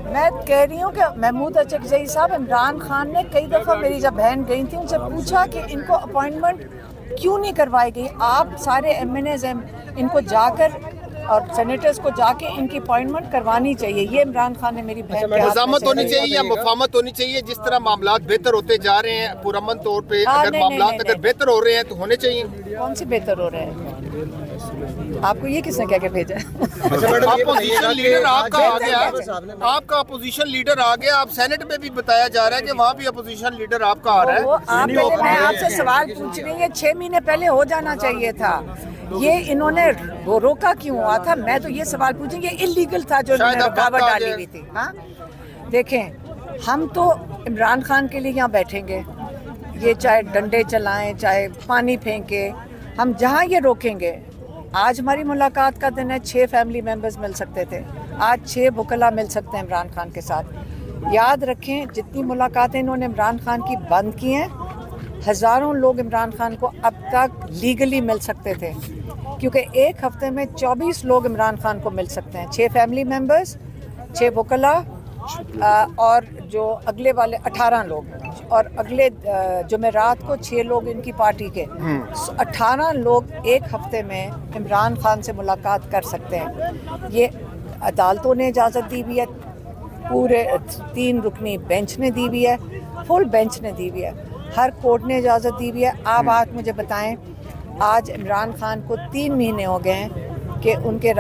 मैं कह रही हूँ कि महमूद अचकजई साहब, इमरान खान ने कई दफ़ा, मेरी जब बहन गई थी उनसे पूछा कि इनको अपॉइंटमेंट क्यों नहीं करवाई गई। आप सारे MNAs इनको जाकर और सेनेटर्स को जाके इनकी अपॉइंटमेंट करवानी चाहिए। ये इमरान खान ने मेरी बहन के मज़ामत होनी चाहिए या मुफाहमत होनी चाहिए? जिस तरह मामलात बेहतर होते जा रहे हैं पुरअमन तौर पे, अगर मामलात अगर बेहतर हो रहे हैं तो होने चाहिए। कौन से बेहतर हो रहे हैं? आपको ये किसने कह के भेजा? अपोजिशन लीडर आपका आ गया, आपका अपोजिशन लीडर आ गया। आप सेनेट में भी बताया जा रहा है कि वहाँ भी अपोजिशन लीडर आपका आ रहा है। मैं आपसे सवाल पूछ रही हूँ, 6 महीने पहले हो जाना चाहिए था। ये इन्होंने वो रोका क्यों हुआ था? मैं तो ये सवाल पूछूंगी, ये इलीगल था जो रुकावट डाली हुई थी। हाँ, देखें, हम तो इमरान खान के लिए यहाँ बैठेंगे, ये चाहे डंडे चलाएं चाहे पानी फेंके, हम जहाँ ये रोकेंगे। आज हमारी मुलाकात का दिन है, 6 फैमिली मेम्बर्स मिल सकते थे, आज 6 वकला मिल सकते हैं इमरान खान के साथ। याद रखें, जितनी मुलाकातें इन्होंने इमरान खान की बंद की हैं, हज़ारों लोग इमरान खान को अब तक लीगली मिल सकते थे, क्योंकि एक हफ्ते में 24 लोग इमरान खान को मिल सकते हैं। 6 फैमिली मेम्बर्स, 6 वकला और जो अगले वाले 18 लोग, और अगले जुमेरात को 6 लोग इनकी पार्टी के। 18 लोग एक हफ्ते में इमरान खान से मुलाकात कर सकते हैं। ये अदालतों ने इजाज़त दी हुई है, पूरे 3 रुकनी बेंच ने दी हुई है, फुल बेंच ने दी हुई है, हर कोर्ट ने इजाज़त दी हुई है। आप आज मुझे बताएं, आज इमरान खान को 3 महीने हो गए हैं कि उनकी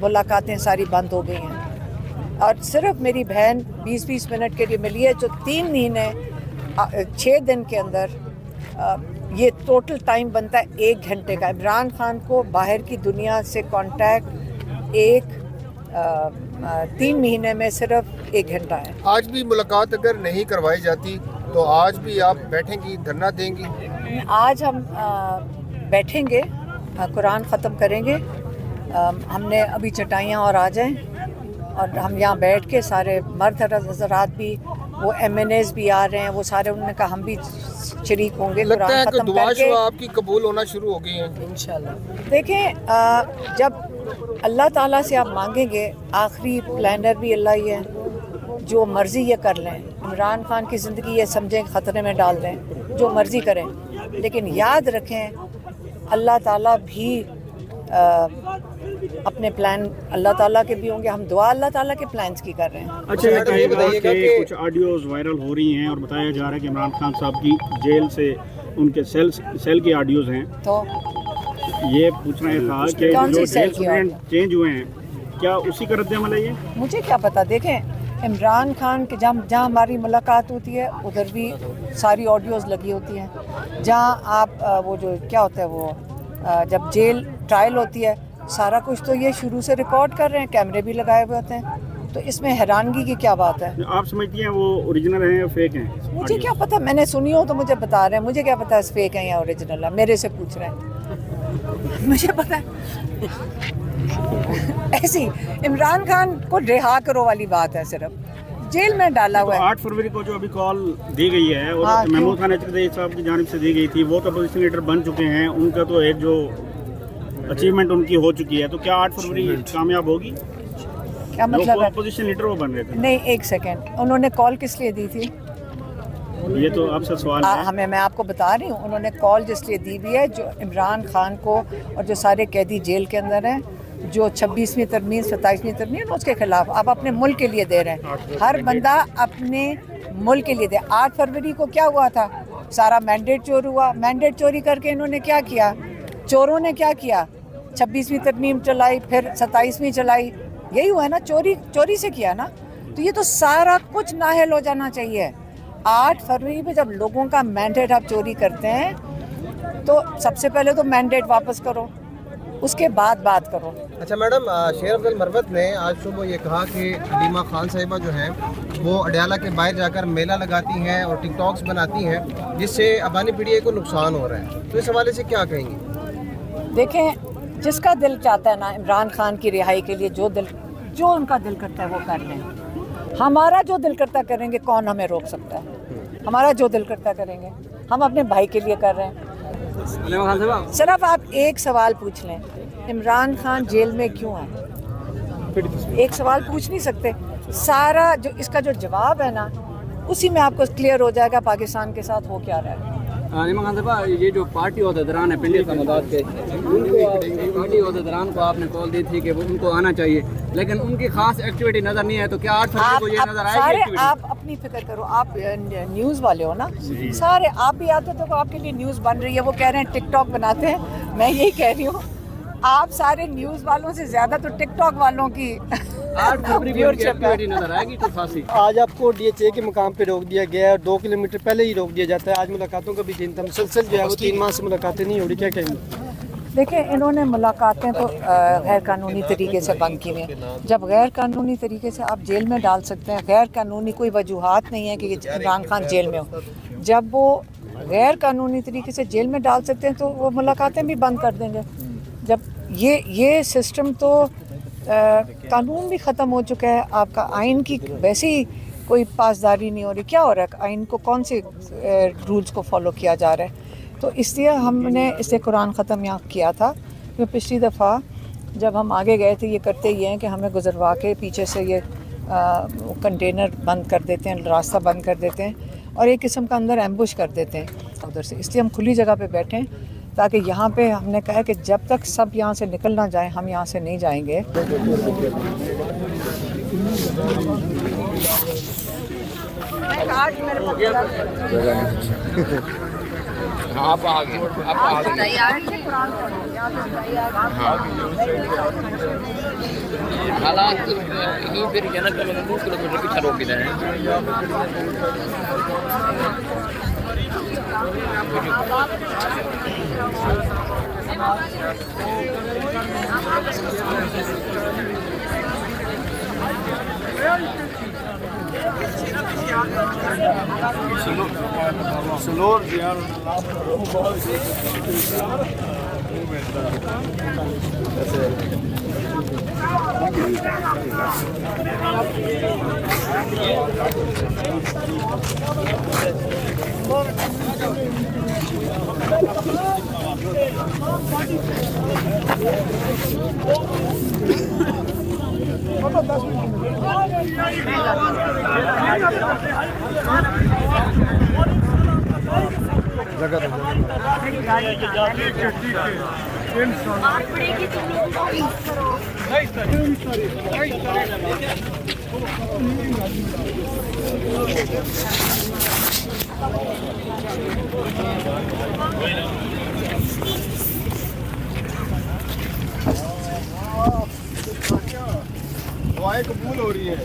मुलाकातें सारी बंद हो गई हैं, और सिर्फ मेरी बहन 20-20 मिनट के लिए मिली है, जो 3 महीने 6 दिन के अंदर ये टोटल टाइम बनता है 1 घंटे का। इमरान खान को बाहर की दुनिया से कांटेक्ट 3 महीने में सिर्फ 1 घंटा है। आज भी मुलाकात अगर नहीं करवाई जाती तो आज भी आप बैठेंगी, धरना देंगी? आज हम बैठेंगे, कुरान ख़त्म करेंगे। हमने अभी चटाइयाँ और आ जाएं, और हम यहाँ बैठ के सारे मर्द हज़रात भी, वो MNAs भी आ रहे हैं, वो सारे, उन्होंने कहा हम भी शरीक होंगे। लगता है कि दुआ आपकी कबूल होना शुरू हो गई है इंशाल्लाह। देखें, जब अल्लाह ताला से आप मांगेंगे, आखिरी प्लानर भी अल्लाह ही है, जो मर्ज़ी ये कर लें। इमरान खान की ज़िंदगी ये समझें ख़तरे में डाल दें, जो मर्ज़ी करें, लेकिन याद रखें अल्लाह ताला भी अपने प्लान अल्लाह ताला के भी होंगे। हम दुआ अल्लाह ताला के प्लान्स की कर रहे हैं। अच्छा, ये बताइएगा कि कुछ ऑडियोज वायरल हो रही हैं और बताया जा रहा है कि इमरान खान साहब की जेल से उनके सेल के ऑडियोज हैं, तो ये पूछना ये था कि जो जेल चेंज हुए हैं, क्या उसी का रद्द-ए-अमल है ये? मुझे क्या पता। देखें, इमरान खान के जहाँ हमारी मुलाकात होती है उधर भी सारी ऑडियोज़ लगी होती हैं। जहाँ आप वो जो क्या होता है, वो जब जेल ट्रायल होती है, सारा कुछ तो ये शुरू से रिकॉर्ड कर रहे हैं, कैमरे भी लगाए हुए होते हैं, तो इसमें हैरानगी की क्या बात है? आप समझती हैं वो ओरिजिनल हैं या फेक हैं? मुझे क्या पता, मैंने सुनी हो तो मुझे बता रहे हैं, मुझे क्या पता फेक है या ओरिजिनल है, मेरे से पूछ रहे हैं। मुझे पता है ऐसी इमरान खान को रिहा करो वाली बात है, सिर्फ जेल में डाला हुआ है। 8 फरवरी को जो अभी कॉल दी गई है और महमूद खान अचकजई साहब की जानिब से दी गई थी, वो तो अपोजिशन लीडर बन चुके हैं, उनका तो एक जो अचीवमेंट उनकी हो चुकी है, तो क्या 8 फरवरी कामयाब होगी? क्या मतलब है? अपोजिशन लीडर वो बन रहे थे। नहीं, 1 सेकेंड, उन्होंने कॉल किस लिए दी थी? ये तो आपसे सवाल है। मैं आपको बता रही हूँ, उन्होंने कॉल जिस लिए दी हुई है, जो इमरान खान को और जो सारे कैदी जेल के अंदर हैं, जो 26वीं तरमीम 27वीं तरमीम उसके खिलाफ आप अपने मुल्क के लिए दे रहे हैं। हर बंदा अपने मुल्क के लिए दे। 8 फरवरी को क्या हुआ था? सारा मैंडेट चोर हुआ। मैंडेट चोरी करके इन्होंने क्या किया? चोरों ने क्या किया? 26वीं तरमीम चलाई, फिर 27वीं चलाई, यही हुआ है ना? चोरी से किया ना। तो ये तो सारा कुछ नाअहल हो जाना चाहिए। 8 फरवरी पे जब लोगों का मैंडेट आप चोरी करते हैं, तो सबसे पहले तो मैंडेट वापस करो, उसके बाद बात करो। अच्छा मैडम, शेर अफजल मरवत ने आज सुबह ये कहा कि हलीमा खान साहिबा जो हैं वो अडयाला के बाहर जाकर मेला लगाती हैं और टिकटॉक्स बनाती हैं, जिससे अबानी पीढ़ी को नुकसान हो रहा है, तो इस हवाले से क्या कहेंगी? देखें, जिसका दिल चाहता है ना इमरान खान की रिहाई के लिए, जो उनका दिल करता है वो कर लें। हमारा जो दिल करता करेंगे, कौन हमें रोक सकता है? हमारा जो दिल करता करेंगे, हम अपने भाई के लिए कर रहे हैं। सिर्फ आप एक सवाल पूछ लें, इमरान खान जेल में क्यों है? एक सवाल पूछ नहीं सकते? सारा जो इसका जो जवाब है ना, उसी में आपको क्लियर हो जाएगा पाकिस्तान के साथ हो क्या रहा है। ये जो पार्टी अहदेदारान है पिंडी समादात के, उनको पार्टी अहदेदारान को आपने कॉल दी थी कि वो उनको आना चाहिए, लेकिन उनकी खास एक्टिविटी नजर नहीं है, तो क्या 8 फरवरी को ये नजर आएगी? आप अपनी फिक्र करो, आप न्यूज़ वाले हो ना, सारे आप भी आते तो आपके लिए न्यूज़ बन रही है। वो कह रहे हैं टिकटॉक बनाते हैं, मैं यही कह रही हूँ, आप सारे न्यूज़ वालों से ज़्यादा तो टिकटॉक वालों की 8 फरवरी को एक्टिविटी नजर आएगी तो फांसी। आज आपको DHA के मुकाम पे रोक दिया गया है और 2 किलोमीटर पहले ही रोक दिया जाता है। आज मुलाकातों का भी दिन था, मुसलसल जो है वो 3 माह से मुलाकातें नहीं हो रही, क्या कहेंगे? देखिए, इन्होंने मुलाकातें तो गैर कानूनी तरीके से बंद की हुई हैं। जब गैर कानूनी तरीके से आप जेल में डाल सकते हैं, गैर कानूनी कोई वजूहात नहीं है कि इमरान खान जेल में हो। जब वो गैर कानूनी तरीके से जेल में डाल सकते हैं तो वो मुलाकातें भी बंद कर देंगे। जब ये सिस्टम तो कानून भी ख़त्म हो चुका है, आपका आइन की वैसे ही कोई पासदारी नहीं हो रही। क्या हो रहा है, आइन को कौन से रूल्स को फॉलो किया जा रहा है? तो इसलिए हमने इसे कुरान ख़त्म यहाँ किया था। क्योंकि पिछली दफ़ा जब हम आगे गए थे, ये करते ये हैं कि हमें गुजरवा के पीछे से ये कंटेनर बंद कर देते हैं, रास्ता बंद कर देते हैं और एक किस्म का अंदर एम्बुश कर देते हैं उधर से। इसलिए हम खुली जगह पे बैठे हैं, ताकि यहाँ पे हमने कहा कि जब तक सब यहाँ से निकल ना जाए हम यहाँ से नहीं जाएंगे। आप आगे हालात ही फिर जनक 2 किलोमीटर पीछे रोक दिया है। दुआएं कबूल हो रही है।